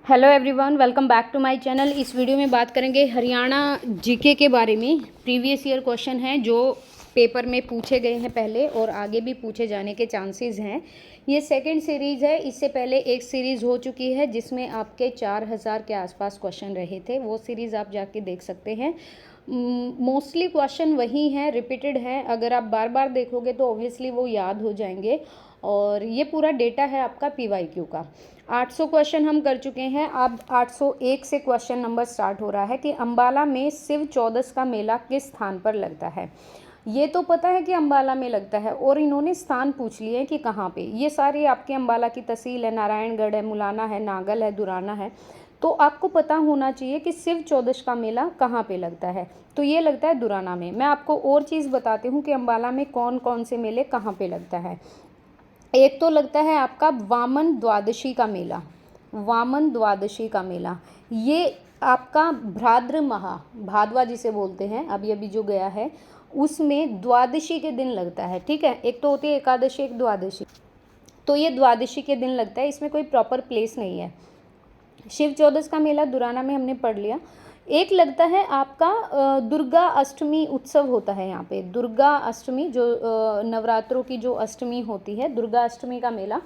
Hello everyone, welcome back to my channel. इस video में बात करेंगे हरियाणा जीके के बारे में। प्रीवियस ईयर क्वेश्चन हैं जो पेपर में पूछे गए हैं पहले और आगे भी पूछे जाने के चांसेस हैं। ये सेकंड सीरीज़ है। इससे पहले एक सीरीज़ हो चुकी है जिसमें आपके 4000 के आसपास क्वेश्चन रहे थे। वो सीरीज़ आप जाके देख सकते हैं। मोस्टली क्वेश्चन वही हैं, रिपीटेड हैं। अगर आप बार बार देखोगे तो ऑब्वियसली वो याद हो जाएंगे। और ये पूरा डेटा है आपका PYQ का। 800 क्वेश्चन हम कर चुके हैं। अब 801 से क्वेश्चन नंबर स्टार्ट हो रहा है कि अंबाला में शिव चौदस का मेला किस स्थान पर लगता है। ये तो पता है कि अंबाला में लगता है और इन्होंने स्थान पूछ लिए कि कहाँ पे। ये सारी आपके अंबाला की तहसील है, नारायणगढ़ है, मुलाना है, नागल है, दुराना है। तो आपको पता होना चाहिए कि शिव चौदस का मेला कहाँ पे लगता है। तो ये लगता है दुराना में। मैं आपको और चीज़ बताती हूँ कि अंबाला में कौन कौन से मेले कहाँ पे लगता है। एक तो लगता है आपका वामन द्वादशी का मेला। वामन द्वादशी का मेला ये आपका भाद्र माह, भादवा जिसे बोलते हैं, अभी अभी जो गया है उसमें द्वादशी के दिन लगता है। ठीक है, एक तो होती है एकादशी, एक द्वादशी। तो ये द्वादशी के दिन लगता है। इसमें कोई प्रॉपर प्लेस नहीं है। शिव चौदस का मेला दुराना में हमने पढ़ लिया। एक लगता है आपका दुर्गा अष्टमी उत्सव होता है यहाँ पे। दुर्गा अष्टमी जो नवरात्रों की जो अष्टमी होती है, दुर्गा अष्टमी का मेला,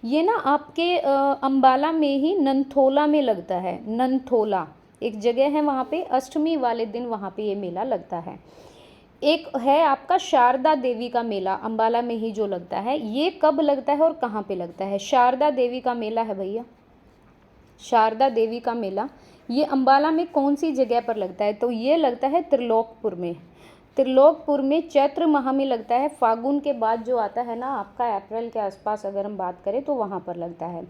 ये ना आपके अंबाला में ही ननथोला में लगता है। ननथोला एक जगह है, वहाँ पे अष्टमी वाले दिन वहाँ पे ये मेला लगता है। एक है आपका शारदा देवी का मेला, अंबाला में ही जो लगता है। ये कब लगता है और कहाँ पे लगता है? शारदा देवी का मेला है भैया, शारदा देवी का मेला ये अंबाला में कौन सी जगह पर लगता है? तो ये लगता है त्रिलोकपुर में। त्रिलोकपुर में चैत्र माह में लगता है। फागुन के बाद जो आता है ना आपका, अप्रैल के आसपास अगर हम बात करें तो वहाँ पर लगता है।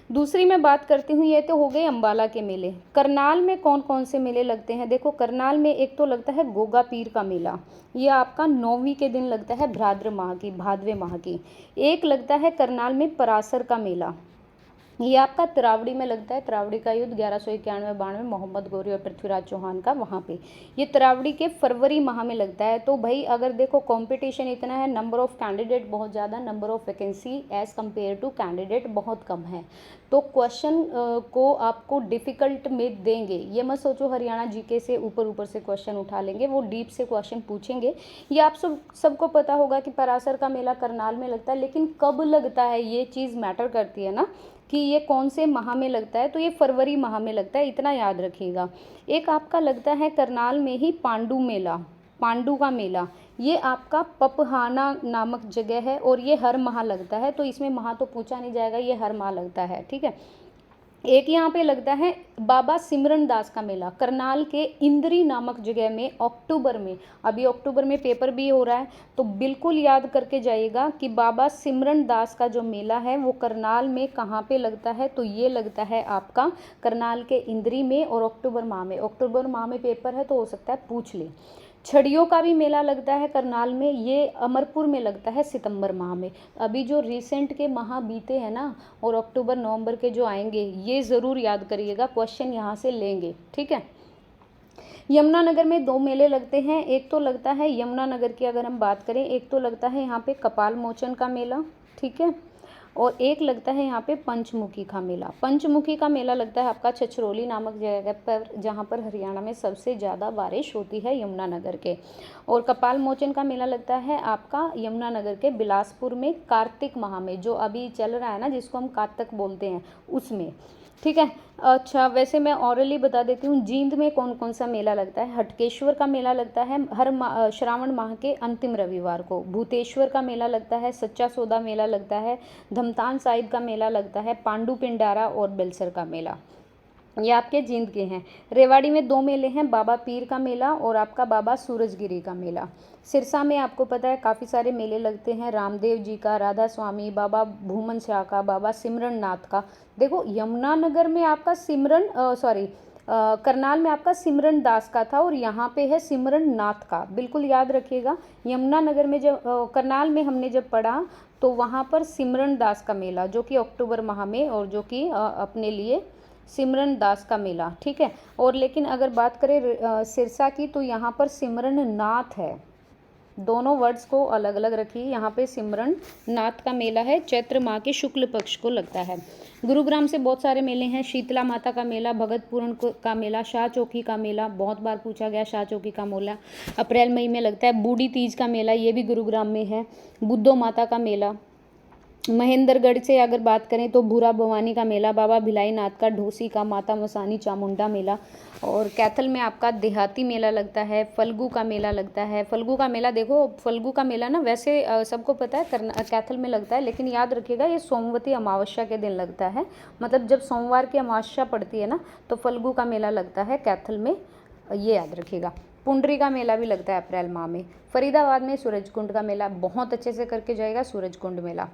दूसरी मैं बात करती हूँ, ये तो हो गए अंबाला के मेले। करनाल में कौन कौन से मेले लगते हैं? देखो, करनाल में एक तो लगता है गोगा पीर का मेला। ये आपका 9वीं के दिन लगता है, भाद्र माह की, भादवे माह की। एक लगता है करनाल में परासर का मेला। ये आपका तरावड़ी में लगता है। तरावड़ी का युद्ध 1191-92 मोहम्मद गौरी और पृथ्वीराज चौहान का, वहाँ पे ये तरावड़ी के फरवरी माह में लगता है। तो भाई अगर देखो कंपटीशन इतना है, नंबर ऑफ कैंडिडेट बहुत ज़्यादा, number of vacancy as compare to candidate बहुत कम है। तो क्वेश्चन को आपको डिफ़िकल्ट में देंगे। ये मत सोचो हरियाणा जीके से ऊपर ऊपर से क्वेश्चन उठा लेंगे, वो डीप से क्वेश्चन पूछेंगे। ये आप सबको पता होगा कि परासर का मेला करनाल में लगता है, लेकिन कब लगता है ये चीज़ मैटर करती है ना, कि ये कौन से माह में लगता है। तो ये फरवरी माह में लगता है, इतना याद रखिएगा। एक आपका लगता है करनाल में ही पांडु मेला, पांडु का मेला। ये आपका पपहाना नामक जगह है और ये हर माह लगता है। तो इसमें माह तो पूछा नहीं जाएगा, ये हर माह लगता है। ठीक है। एक यहाँ पे लगता है बाबा सिमरन दास का मेला, करनाल के इंद्री नामक जगह में, अक्टूबर में। अभी अक्टूबर में पेपर भी हो रहा है, तो बिल्कुल याद करके जाइएगा कि बाबा सिमरन दास का जो मेला है वो करनाल में कहाँ पे लगता है। तो ये लगता है आपका करनाल के इंद्री में और अक्टूबर माह में। अक्टूबर माह में पेपर है तो हो सकता है पूछ ले। छड़ियों का भी मेला लगता है करनाल में। ये अमरपुर में लगता है सितंबर माह में। अभी जो रिसेंट के माह बीते हैं ना, और अक्टूबर नवंबर के जो आएंगे, ये ज़रूर याद करिएगा, क्वेश्चन यहाँ से लेंगे। ठीक है। यमुनानगर में 2 मेले लगते हैं। एक तो लगता है यमुनानगर की अगर हम बात करें, एक तो लगता है यहाँ पे कपाल मोचन का मेला। ठीक है। और एक लगता है यहाँ पे पंचमुखी का मेला। पंचमुखी का मेला लगता है आपका छछरौली नामक जगह पर, जहाँ पर हरियाणा में सबसे ज़्यादा बारिश होती है, यमुनानगर के। और कपाल मोचन का मेला लगता है आपका यमुनानगर के बिलासपुर में, कार्तिक माह में, जो अभी चल रहा है ना, जिसको हम कार्तिक बोलते हैं, उसमें। ठीक है। अच्छा, वैसे मैं ऑरली बता देती हूँ, जींद में कौन कौन सा मेला लगता है। हटकेश्वर का मेला लगता है हर श्रावण माह के अंतिम रविवार को। भूतेश्वर का मेला लगता है, सच्चा सौदा मेला लगता है, धमतान साहिब का मेला लगता है, पांडु पिंडारा और बेलसर का मेला। ये आपके जींद के हैं। रेवाड़ी में 2 मेले हैं, बाबा पीर का मेला और आपका बाबा सूरजगिरी का मेला। सिरसा में आपको पता है काफ़ी सारे मेले लगते हैं, रामदेव जी का, राधा स्वामी, बाबा भूमन शाह का, बाबा सिमरन नाथ का। देखो, यमुनानगर में आपका करनाल में आपका सिमरन दास का था और यहाँ पे है सिमरन नाथ का। बिल्कुल याद रखिएगा। यमुनानगर में जब करनाल में हमने जब पढ़ा तो वहाँ पर सिमरन दास का मेला, जो कि अक्टूबर माह में, और जो कि अपने लिए सिमरन दास का मेला। ठीक है। और लेकिन अगर बात करें सिरसा की, तो यहाँ पर सिमरन नाथ है। दोनों वर्ड्स को अलग अलग रखिए। यहाँ पे सिमरन नाथ का मेला है, चैत्र माह के शुक्ल पक्ष को लगता है। गुरुग्राम से बहुत सारे मेले हैं, शीतला माता का मेला, भगतपूर्ण का मेला, शाह चौकी का मेला, बहुत बार पूछा गया शाह चौकी का मेला अप्रैल मई में लगता है। बूढ़ी तीज का मेला, ये भी गुरुग्राम में है। बुद्धो माता का मेला। महेंद्रगढ़ से अगर बात करें तो भूरा भवानी का मेला, बाबा भिलाई नाथ का, ढोसी का, माता मसानी चामुंडा मेला। और कैथल में आपका देहाती मेला लगता है, फल्गु का मेला लगता है। फल्गु का मेला देखो, फल्गु का मेला ना वैसे सबको पता है कैथल में लगता है, लेकिन याद रखिएगा ये सोमवती अमावस्या के दिन लगता है। मतलब जब सोमवार की अमावस्या पड़ती है ना तो फल्गु का मेला लगता है कैथल में, ये याद रखिएगा। पुंडरी का मेला भी लगता है अप्रैल माह में। फरीदाबाद में सूरजकुंड का मेला, बहुत अच्छे से करके जाएगा सूरजकुंड मेला।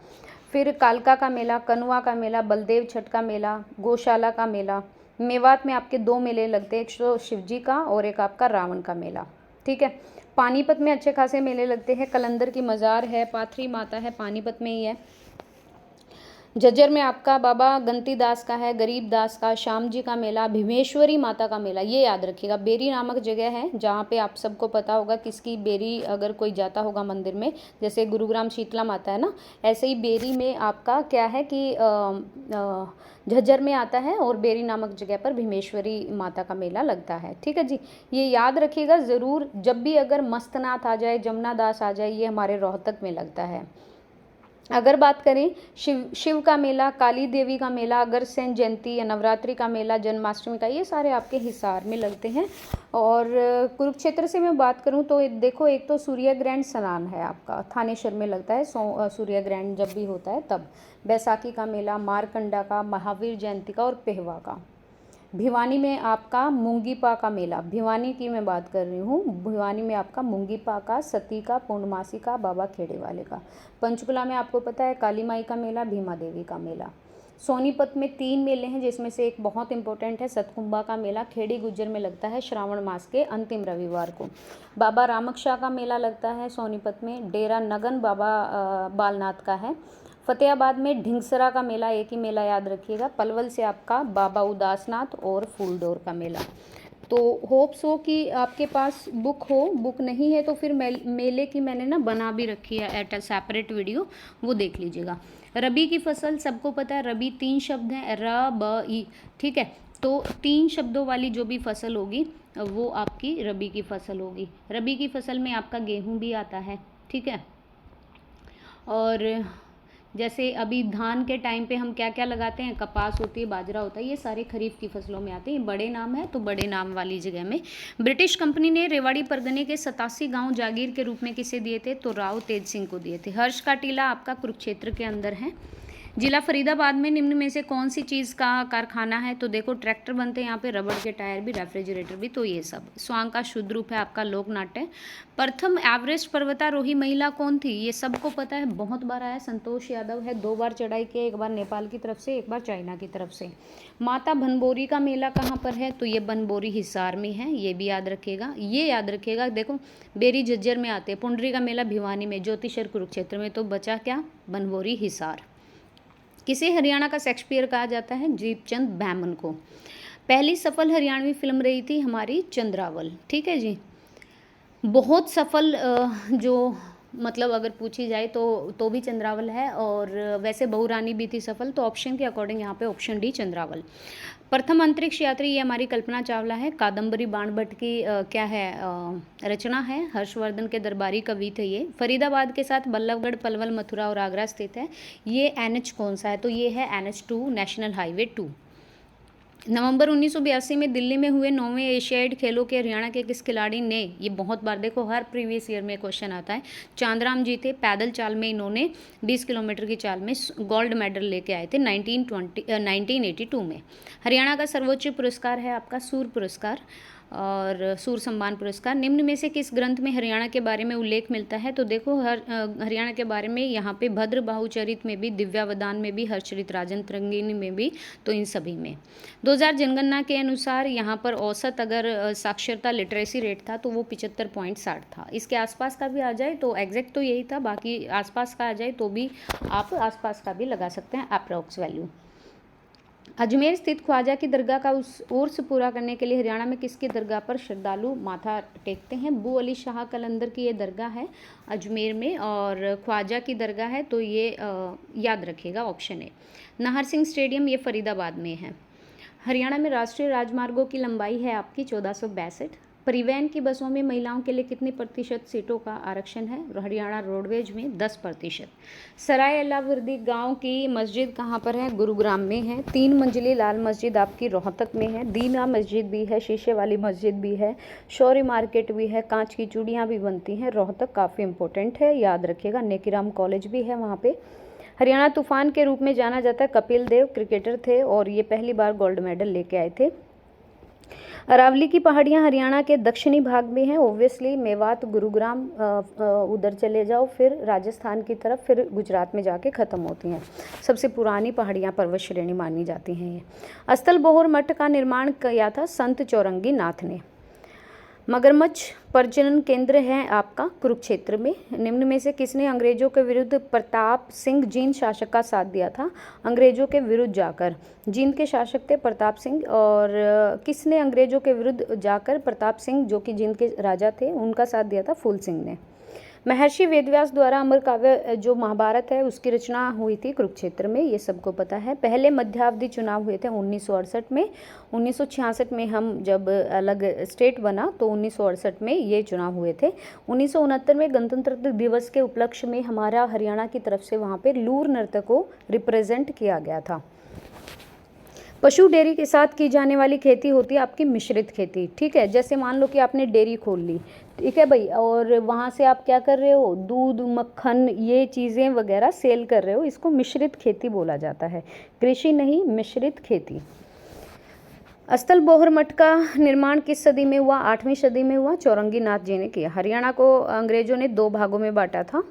फिर कालका का मेला, कनुआ का मेला, बलदेव छठ का मेला, गौशाला का मेला। मेवात में आपके 2 मेले लगते हैं, एक तो शिवजी का और एक आपका रावण का मेला, ठीक है। पानीपत में अच्छे खासे मेले लगते हैं, कलंदर की मज़ार है, पाथरी माता है, पानीपत में ही है। झज्जर में आपका बाबा गंती दास का है, गरीब दास का, श्याम जी का मेला, भीमेश्वरी माता का मेला, ये याद रखिएगा। बेरी नामक जगह है जहाँ पे आप सबको पता होगा किसकी बेरी, अगर कोई जाता होगा मंदिर में, जैसे गुरुग्राम शीतला माता है ना, ऐसे ही बेरी में आपका क्या है कि झज्जर में आता है और बेरी नामक जगह पर भीमेश्वरी माता का मेला लगता है, ठीक है जी। ये याद रखिएगा ज़रूर, जब भी अगर मस्तनाथ आ जाए, जमुना दास आ जाए, ये हमारे रोहतक में लगता है। अगर बात करें शिव का मेला, काली देवी का मेला, अग्रसेन जयंती या नवरात्रि का मेला, जन्माष्टमी का, ये सारे आपके हिसार में लगते हैं। और कुरुक्षेत्र से मैं बात करूं तो देखो, एक तो सूर्य ग्रहण स्नान है आपका, थानेश्वर में लगता है सूर्य ग्रहण जब भी होता है तब। बैसाखी का मेला, मारकंडा का, महावीर जयंती का और पेहवा का। भिवानी में आपका मूंगीपा का मेला, भिवानी की मैं बात कर रही हूँ, भिवानी में आपका मूंगीपा का, सती का, पूर्णमासी का, बाबा खेड़े वाले का। पंचकुला में आपको पता है काली माई का मेला, भीमा देवी का मेला। सोनीपत में 3 मेले हैं जिसमें से एक बहुत इंपॉर्टेंट है सतकुंभा का मेला, खेड़ी गुज्जर में लगता है श्रावण मास के अंतिम रविवार को। बाबा रामकशाह का मेला लगता है सोनीपत में। डेरा नगन बाबा बालनाथ का है। फतेहाबाद में ढिंगसरा का मेला, एक ही मेला याद रखिएगा। पलवल से आपका बाबा उदासनाथ और फूलडोर का मेला। तो होप्स हो कि आपके पास बुक हो, बुक नहीं है तो फिर मेले की मैंने ना बना भी रखी है एट अ सेपरेट वीडियो, वो देख लीजिएगा। रबी की फसल सबको पता है, रबी 3 शब्द हैं, र ब ई, ठीक है। तो 3 शब्दों वाली जो भी फसल होगी वो आपकी रबी की फसल होगी। रबी की फसल में आपका गेहूँ भी आता है, ठीक है। और जैसे अभी धान के टाइम पे हम क्या क्या लगाते हैं, कपास होती है, बाजरा होता है, ये सारे खरीफ की फसलों में आते हैं। बड़े नाम है तो बड़े नाम वाली जगह में। ब्रिटिश कंपनी ने रेवाड़ी परगने के 87 गांव जागीर के रूप में किसे दिए थे, तो राव तेज सिंह को दिए थे। हर्ष का टीला आपका कुरुक्षेत्र के अंदर है। जिला फरीदाबाद में निम्न में से कौन सी चीज़ का कारखाना है, तो देखो ट्रैक्टर बनते हैं यहाँ पे, रबड़ के टायर भी, रेफ्रिजरेटर भी, तो ये सब। स्वांग का शुद्ध रूप है आपका लोक नाट्य। प्रथम एवरेस्ट पर्वतारोही महिला कौन थी, ये सबको पता है, बहुत बार आया, संतोष यादव है, 2 बार चढ़ाई की, एक बार नेपाल की तरफ से, एक बार चाइना की तरफ से। माता बनबोरी का मेला कहाँ पर है, तो ये बनबोरी हिसार में है, ये भी याद रखिएगा। ये याद रखिएगा, देखो बेरी झज्जर में आते हैं, पुंडरी का मेला भिवानी में, ज्योतिषर कुरुक्षेत्र में, तो बचा क्या, बनबोरी हिसार। किसे हरियाणा का शेक्सपियर कहा जाता है, जीतचंद बैमन को। पहली सफल हरियाणवी फिल्म रही थी हमारी चंद्रावल, ठीक है जी। बहुत सफल जो मतलब अगर पूछी जाए तो भी चंद्रावल है, और वैसे बहुरानी भी थी सफल, तो ऑप्शन के अकॉर्डिंग यहाँ पे ऑप्शन डी चंद्रावल। प्रथम अंतरिक्ष यात्री ये हमारी कल्पना चावला है। कादम्बरी बाणभट्ट की क्या है रचना है, हर्षवर्धन के दरबारी कवि थे ये। फरीदाबाद के साथ बल्लभगढ़, पलवल, मथुरा और आगरा स्थित है। ये NH कौन सा है, तो ये है NH2, नेशनल हाईवे 2। नवंबर 1982 में दिल्ली में हुए 9वें एशियाड खेलों के हरियाणा के किस खिलाड़ी ने, ये बहुत बार देखो हर प्रीवियस ईयर में क्वेश्चन आता है, चांदराम जीते। पैदल चाल में इन्होंने 20 किलोमीटर की चाल में गोल्ड मेडल लेके आए थे 1982 में। हरियाणा का सर्वोच्च पुरस्कार है आपका सूर पुरस्कार और सूर सम्मान पुरस्कार। निम्न में से किस ग्रंथ में हरियाणा के बारे में उल्लेख मिलता है, तो देखो हरियाणा के बारे में यहाँ पे भद्र बाहुचरित में भी, दिव्यावदान में भी, हर्षचरित राजन तरंगिणी में भी, तो इन सभी में। 2000 जनगणना के अनुसार यहाँ पर औसत अगर साक्षरता लिटरेसी रेट था तो वो 75.60 था। इसके आसपास का भी आ जाए तो एग्जैक्ट तो यही था, बाकी आसपास का आ जाए तो भी आप आसपास का भी लगा सकते हैं अप्रॉक्स वैल्यू। अजमेर स्थित ख्वाजा की दरगाह का उर्स पूरा करने के लिए हरियाणा में किसकी दरगाह पर श्रद्धालु माथा टेकते हैं? बू अली शाह कलंदर की ये दरगाह है अजमेर में, और ख्वाजा की दरगाह है, तो ये याद रखिएगा, ऑप्शन है। नाहर सिंह स्टेडियम ये फरीदाबाद में है। हरियाणा में राष्ट्रीय राजमार्गों की लंबाई है आपकी 1462। परिवहन की बसों में महिलाओं के लिए कितनी प्रतिशत सीटों का आरक्षण है? हरियाणा रोडवेज में 10%। सराय अलावर्दी गांव की मस्जिद कहाँ पर है? गुरुग्राम में है। 3 मंजिली लाल मस्जिद आपकी रोहतक में है। दीना मस्जिद भी है, शीशे वाली मस्जिद भी है, शौरी मार्केट भी है, कांच की चूड़ियाँ भी बनती हैं। रोहतक काफ़ी इंपॉर्टेंट है, याद रखिएगा। नेकीराम कॉलेज भी है वहाँ पे। हरियाणा तूफान के रूप में जाना जाता है। कपिल देव क्रिकेटर थे और ये पहली बार गोल्ड मेडल लेके आए थे। अरावली की पहाड़ियाँ हरियाणा के दक्षिणी भाग में हैं। ओब्वियसली मेवात, गुरुग्राम, उधर चले जाओ, फिर राजस्थान की तरफ, फिर गुजरात में जाके ख़त्म होती हैं। सबसे पुरानी पहाड़ियाँ पर्वत श्रेणी मानी जाती हैं ये। अस्तल बोहर मठ का निर्माण किया था संत चौरंगी नाथ ने। मगरमच्छ प्रजनन केंद्र है आपका कुरुक्षेत्र में। निम्न में से किसने अंग्रेजों के विरुद्ध प्रताप सिंह जींद शासक का साथ दिया था? अंग्रेजों के विरुद्ध जाकर जींद के शासक थे प्रताप सिंह, और किसने अंग्रेजों के विरुद्ध जाकर प्रताप सिंह जो कि जींद के राजा थे उनका साथ दिया था? फूल सिंह ने। महर्षि वेदव्यास द्वारा अमर काव्य जो महाभारत है उसकी रचना हुई थी कुरुक्षेत्र में, ये सबको पता है। पहले मध्यावधि चुनाव हुए थे 1968 में। 1966 में हम जब अलग स्टेट बना तो 1968 में ये चुनाव हुए थे। 1969 में गणतंत्र दिवस के उपलक्ष्य में हमारा हरियाणा की तरफ से वहाँ पे लूर नृत्य को रिप्रेजेंट किया गया था। पशु डेयरी के साथ की जाने वाली खेती होती है आपकी मिश्रित खेती, ठीक है। जैसे मान लो कि आपने डेयरी खोल ली, ठीक है भाई, और वहाँ से आप क्या कर रहे हो, दूध, मक्खन, ये चीज़ें वगैरह सेल कर रहे हो, इसको मिश्रित खेती बोला जाता है। कृषि नहीं, मिश्रित खेती। अस्तल बोहर मठ का निर्माण किस सदी में हुआ? 8वीं सदी में हुआ, चौरंगी नाथ जी ने किया। हरियाणा को अंग्रेजों ने 2 भागों में बांटा था।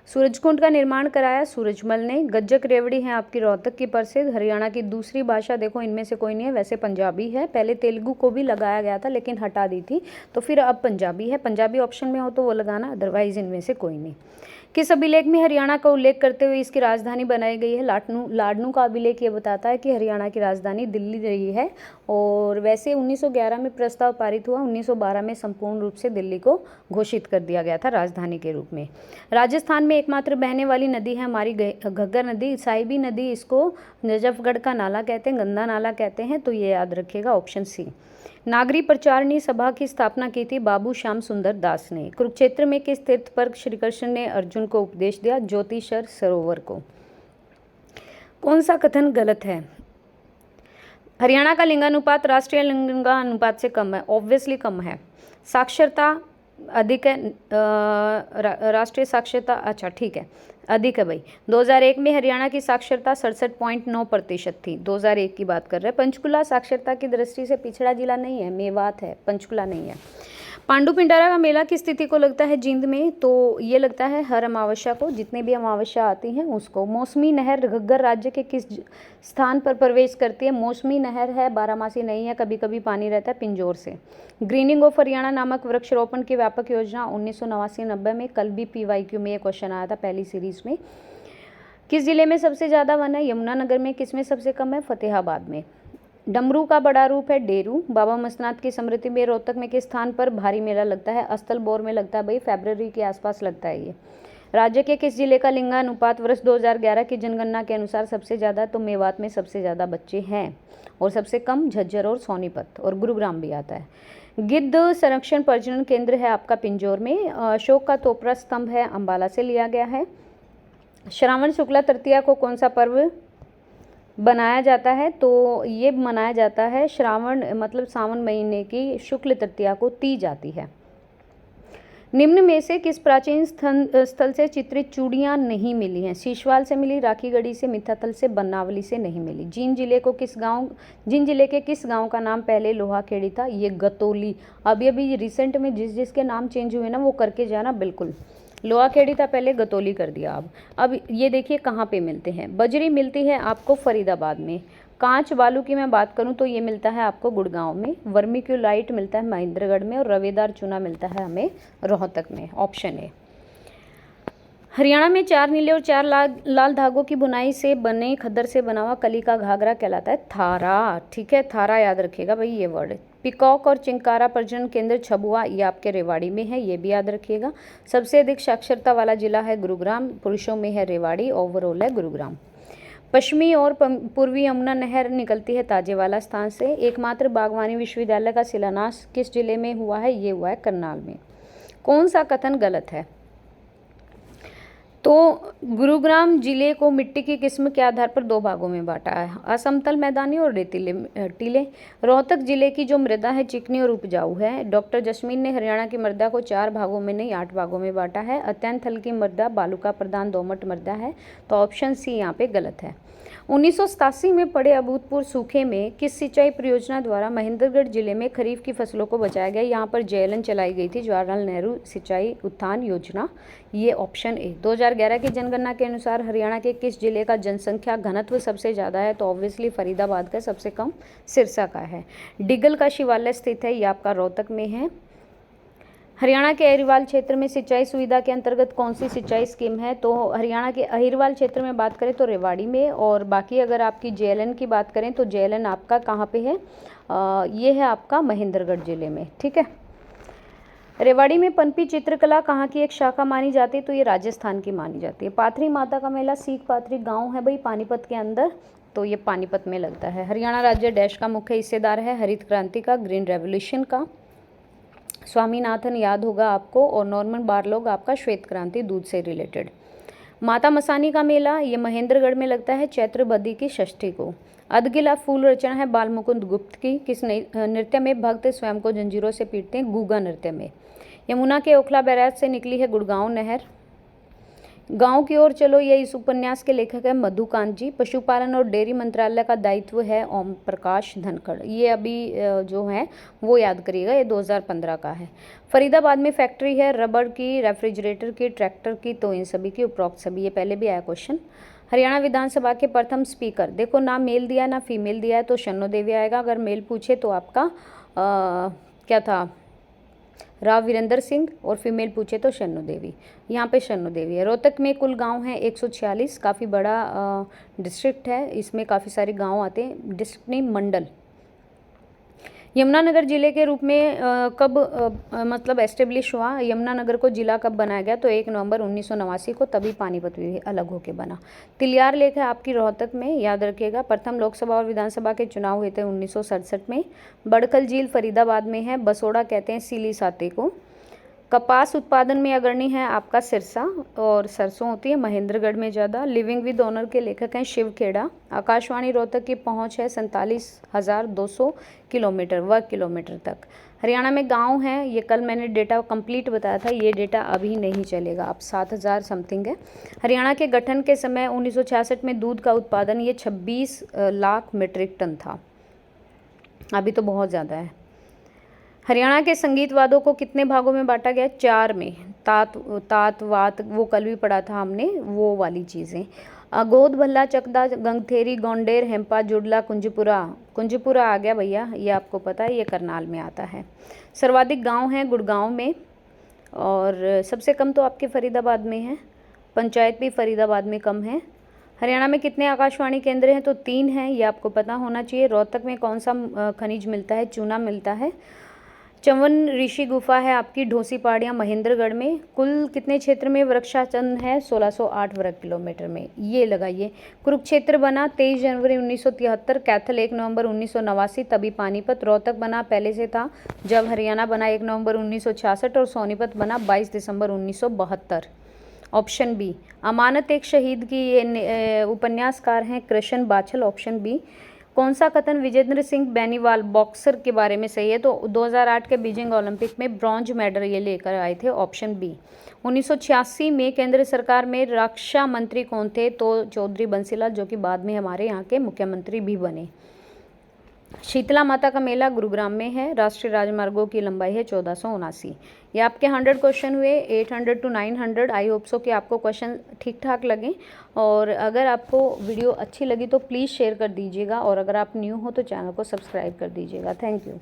सूरजकुंड का निर्माण कराया सूरजमल ने। गज्जक रेवड़ी है आपकी रोहतक की प्रसिद्ध। हरियाणा की दूसरी भाषा देखो इनमें से कोई नहीं है, वैसे पंजाबी है। पहले तेलुगु को भी लगाया गया था लेकिन हटा दी थी, तो फिर अब पंजाबी है। पंजाबी ऑप्शन में हो तो वो लगाना, अदरवाइज इनमें से कोई नहीं। किस अभिलेख में हरियाणा का उल्लेख करते हुए इसकी राजधानी बनाई गई है? लाडनू का अभिलेख ये बताता है कि हरियाणा की राजधानी दिल्ली रही है, और वैसे 1911 में प्रस्ताव पारित हुआ, 1912 में संपूर्ण रूप से दिल्ली को घोषित कर दिया गया था राजधानी के रूप में। राजस्थान में एकमात्र बहने वाली नदी है हमारी घग्गर नदी, साहिबी नदी, इसको नजफगढ़ का नाला कहते हैं, गंदा नाला कहते हैं, तो ये याद रखिएगा, ऑप्शन सी। नागरी प्रचारणी सभा की स्थापना की थी बाबू श्याम सुंदर दास ने। कुरुक्षेत्र में किस तीर्थ पर श्री कृष्ण ने अर्जुन को उपदेश दिया? ज्योतिषर सरोवर को। कौन सा कथन गलत है? हरियाणा का लिंगानुपात राष्ट्रीय लिंगानुपात से कम है, ऑब्वियसली कम है। साक्षरता अधिक है, राष्ट्रीय साक्षरता, अच्छा ठीक है, अधिक है भाई। 2001 में हरियाणा की साक्षरता 67.9% थी, 2001 की बात कर रहे हैं। पंचकुला साक्षरता की दृष्टि से पिछड़ा जिला नहीं है, मेवात है, पंचकुला नहीं है। पांडु पिंडारा का मेला किस तिथि को लगता है जींद में? तो ये लगता है हर अमावस्या को, जितने भी अमावस्या आती हैं उसको। मौसमी नहर घग्गर राज्य के किस स्थान पर प्रवेश करती है? मौसमी नहर है, बारामासी नहीं है, कभी कभी पानी रहता है, पिंजौर से। ग्रीनिंग ऑफ हरियाणा नामक वृक्षारोपण की व्यापक योजना 1989-90 में, कल भी PYQ में ये क्वेश्चन आया था पहली सीरीज में। किस जिले में सबसे ज़्यादा वन है? यमुनानगर में। किस में सबसे कम है? फतेहाबाद में। डमरू का बड़ा रूप है डेरू। बाबा मस्तनाथ की स्मृति में रोहतक में किस स्थान पर भारी मेला लगता है? अस्तल बोर में लगता है भाई, फरवरी के आसपास लगता है ये। राज्य के किस जिले का लिंगानुपात वर्ष 2011 की जनगणना के अनुसार सबसे ज़्यादा? तो मेवात में सबसे ज़्यादा बच्चे हैं, और सबसे कम झज्जर और सोनीपत, और गुरुग्राम भी आता है। गिद्ध संरक्षण प्रजनन केंद्र है आपका पिंजौर में। अशोक का तोपरा स्तंभ है, अंबाला से लिया गया है। श्रावण शुक्ला तृतीया को कौन सा पर्व बनाया जाता है? तो ये मनाया जाता है श्रावण मतलब सावन महीने की शुक्ल तृतीया को तीज आती है। निम्न में से किस प्राचीन स्थल से चित्रित चूड़ियाँ नहीं मिली हैं? शीशवाल से मिली, राखीगढ़ी से, मिथातल से, बनावली से नहीं मिली। जींद जिले के किस गांव का नाम पहले लोहाखेड़ी था? ये गतौली। अभी रिसेंट में जिसके नाम चेंज हुए ना वो करके जाना बिल्कुल। लोहाखेड़ी था पहले, गतौली कर दिया अब ये देखिए कहाँ पे मिलते हैं। बजरी मिलती है आपको फरीदाबाद में। कांच बालू की मैं बात करूं तो ये मिलता है आपको गुड़गांव में। वर्मिक्यूलाइट मिलता है महेंद्रगढ़ में, और रवेदार चूना मिलता है हमें रोहतक में, ऑप्शन ए। हरियाणा में 4 नीले और 4 लाल धागों की बुनाई से बने खद्दर से बना हुआ कली का घाघरा कहलाता है थारा। ठीक है, थारा याद रखिएगा भाई, ये वर्ड। पिकॉक और चिंकारा प्रजनन केंद्र छबुआ, ये आपके रेवाड़ी में है, ये भी याद रखिएगा। सबसे अधिक साक्षरता वाला जिला है गुरुग्राम, पुरुषों में है रेवाड़ी, ओवरऑल है गुरुग्राम। पश्चिमी और पूर्वी यमुना नहर निकलती है ताजेवाला स्थान से। एकमात्र बागवानी विश्वविद्यालय का शिलान्यास किस जिले में हुआ है? ये हुआ है करनाल में। कौन सा कथन गलत है? तो गुरुग्राम जिले को मिट्टी की किस्म के आधार पर 2 भागों में बांटा है, असमतल मैदानी और रेतीले टीले। रोहतक जिले की जो मृदा है चिकनी और उपजाऊ है। डॉक्टर जस्मीन ने हरियाणा की मृदा को 4 भागों में नहीं 8 भागों में बांटा है। अत्यंत हल्की मृदा बालुका प्रधान दोमट मृदा है, तो ऑप्शन सी यहाँ पे गलत है। 1987 में पड़े अभूतपूर्व सूखे में किस सिंचाई परियोजना द्वारा महेंद्रगढ़ जिले में खरीफ की फसलों को बचाया गया? यहाँ पर जेएलएन चलाई गई थी, जवाहरलाल नेहरू सिंचाई उत्थान योजना, ये ऑप्शन ए। 2011 की जनगणना के अनुसार हरियाणा के किस जिले का जनसंख्या घनत्व सबसे ज़्यादा है? तो ऑब्वियसली फरीदाबाद का, सबसे कम सिरसा का है। डिगल का शिवालय स्थित है, ये आपका रोहतक में है। हरियाणा के अहिरवाल क्षेत्र में सिंचाई सुविधा के अंतर्गत कौन सी सिंचाई स्कीम है? तो हरियाणा के अहिरवाल क्षेत्र में बात करें तो रेवाड़ी में, और बाकी अगर आपकी जेएलएन की बात करें तो जेएलएन आपका कहाँ पे है? ये है आपका महेंद्रगढ़ जिले में। ठीक है। रेवाड़ी में पनपी चित्रकला कहाँ की एक शाखा मानी जाती है? तो ये राजस्थान की मानी जाती है। पाथरी माता का मेला सीख पाथरी गाँव है भाई पानीपत के अंदर, तो ये पानीपत में लगता है। हरियाणा राज्य डैश का मुख्य हिस्सेदार है? हरित क्रांति का, ग्रीन रेवोल्यूशन का। स्वामीनाथन याद होगा आपको, और नॉर्मन बारलोग आपका श्वेत क्रांति, दूध से रिलेटेड। माता मसानी का मेला ये महेंद्रगढ़ में लगता है चैत्र बदी की षष्ठी को। अधगिला फूल रचना है बाल मुकुंद गुप्त की। किस नृत्य में भक्त स्वयं को जंजीरों से पीटते हैं? गूगा नृत्य में। यमुना के ओखला बैराज से निकली है गुड़गांव नहर। गांव की ओर चलो, ये इस उपन्यास के लेखक है मधुकांत जी। पशुपालन और डेयरी मंत्रालय का दायित्व है ओम प्रकाश धनखड़। ये अभी जो है वो याद करिएगा, ये 2015 का है। फरीदाबाद में फैक्ट्री है रबड़ की, रेफ्रिजरेटर की, ट्रैक्टर की, तो इन सभी की उपरोक्त सभी, ये पहले भी आया क्वेश्चन। हरियाणा विधानसभा के प्रथम स्पीकर, देखो ना मेल दिया ना फीमेल दिया है, तो शन्नो देवी आएगा। अगर मेल पूछे तो आपका क्या था, राव वीरेंद्र सिंह, और फीमेल पूछे तो शन्नु देवी। यहाँ पे शन्नु देवी है। रोहतक में कुल गांव हैं 146, काफ़ी बड़ा डिस्ट्रिक्ट है, इसमें काफ़ी सारे गांव आते हैं, डिस्ट्रिक्ट नहीं मंडल। यमुनानगर जिले के रूप में कब मतलब एस्टेब्लिश हुआ? यमुनानगर को जिला कब बनाया गया? तो 1 नवंबर 1989 को, तभी पानीपत भी अलग होके बना। तिलियार लेक है आपकी रोहतक में, याद रखिएगा। प्रथम लोकसभा और विधानसभा के चुनाव हुए थे 1967 में। बड़खल झील फरीदाबाद में है। बसोड़ा कहते हैं सीली साते को। कपास उत्पादन में अग्रणी है आपका सिरसा, और सरसों होती है महेंद्रगढ़ में ज़्यादा। लिविंग विद ऑनर के लेखक हैं शिव खेड़ा। आकाशवाणी रोहतक की पहुंच है 47,200 किलोमीटर वर्ग किलोमीटर तक। हरियाणा में गांव हैं, ये कल मैंने डेटा कंप्लीट बताया था, ये डेटा अभी नहीं चलेगा, अब 7,000 समथिंग है। हरियाणा के गठन के समय 1966 में दूध का उत्पादन ये 26 लाख मीट्रिक टन था, अभी तो बहुत ज़्यादा है। हरियाणा के संगीत वाद्यों को कितने भागों में बांटा गया? 4 में। तात वात, वो कल भी पढ़ा था हमने, वो वाली चीज़ें। अगोद, भल्ला, चकदा, गंगथेरी, गोंडेर, हेम्पा, जुडला, कुंजपुरा। कुंजपुरा आ गया भैया, ये आपको पता है, ये करनाल में आता है। सर्वाधिक गांव हैं गुड़गांव में, और सबसे कम तो आपके फरीदाबाद में है। पंचायत भी फरीदाबाद में कम है। हरियाणा में कितने आकाशवाणी केंद्र हैं? तो 3 हैं, ये आपको पता होना चाहिए। रोहतक में कौन सा खनिज मिलता है? चूना मिलता है। चंवन ऋषि गुफा है आपकी ढोसी पहाड़ियाँ महेंद्रगढ़ में। कुल कितने क्षेत्र में वृक्षाचन है? 1608 वर्ग किलोमीटर में, ये लगाइए। कुरुक्षेत्र बना 23 जनवरी 1973, कैथल 1 नवंबर 1989, तभी पानीपत। रोहतक बना पहले से था, जब हरियाणा बना 1 नवंबर 1966, और सोनीपत बना 22 दिसंबर 1972। Option B. अमानत एक शहीद की ये उपन्यासकार हैं कृष्ण बाछल, ऑप्शन बी। कौन सा कथन विजेंद्र सिंह बेनीवाल बॉक्सर के बारे में सही है? तो 2008 के बीजिंग ओलंपिक में ब्रॉन्ज मेडल ये लेकर आए थे, ऑप्शन बी। 1986 में केंद्र सरकार में रक्षा मंत्री कौन थे? तो चौधरी बंसीलाल, जो कि बाद में हमारे यहाँ के मुख्यमंत्री भी बने। शीतला माता का मेला गुरुग्राम में है। राष्ट्रीय राजमार्गों की लंबाई है 1479। ये आपके 100 क्वेश्चन हुए, 800 to 900। आई होप सो कि आपको क्वेश्चन ठीक ठाक लगे, और अगर आपको वीडियो अच्छी लगी तो प्लीज़ शेयर कर दीजिएगा, और अगर आप न्यू हो तो चैनल को सब्सक्राइब कर दीजिएगा। Thank you.